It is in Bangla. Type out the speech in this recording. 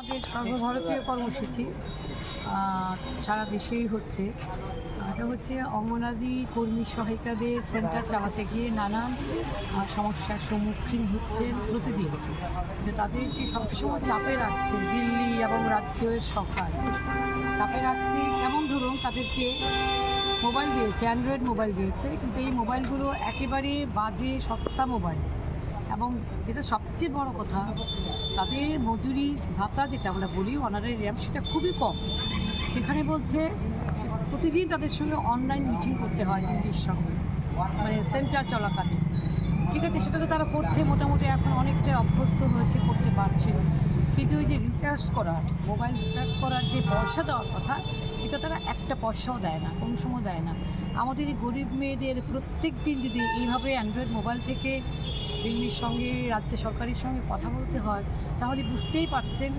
আমাদের সর্বভারতীয় কর্মসূচি সারা দেশেই হচ্ছে। এটা হচ্ছে অঙ্গনাদি কর্মী সহায়িকাদের সেন্টার চালাতে গিয়ে নানান সমস্যার সম্মুখীন হচ্ছেন প্রতিদিন। যে তাদেরকে সবসময় চাপে রাখছে দিল্লি এবং রাজ্যের সরকার, চাপে রাখছে। যেমন ধরুন তাদেরকে মোবাইল দিয়েছে, অ্যান্ড্রয়েড মোবাইল দিয়েছে, কিন্তু এই মোবাইলগুলো একেবারে বাজে সস্তা মোবাইল। এবং যেটা সবচেয়ে বড় কথা, তাদের মজুরি ভাতা যেটা আমরা বলি অনারারিয়াম, সেটা খুবই কম। সেখানে বলছে প্রতিদিন তাদের সঙ্গে অনলাইন মিটিং করতে হয় দিল্লির সঙ্গে, মানে সেন্টার চলাকালীন। ঠিক আছে, সেটা তো তারা করছে, মোটামুটি এখন অনেকটা অভ্যস্ত হয়েছে, করতে পারছে। কিন্তু ওই যে রিসার্চ করার, মোবাইল রিসার্চ করার যে পয়সা দেওয়ার কথা, এটা তারা একটা পয়সাও দেয় না, কোনো সময় দেয় না। আমাদের এই গরিব মেয়েদের প্রত্যেক দিন যদি এইভাবে অ্যান্ড্রয়েড মোবাইল থেকে দিল্লির সঙ্গে, রাজ্য সরকারের সঙ্গে কথা বলতে হয়, তাহলে বুঝতেই পারছেন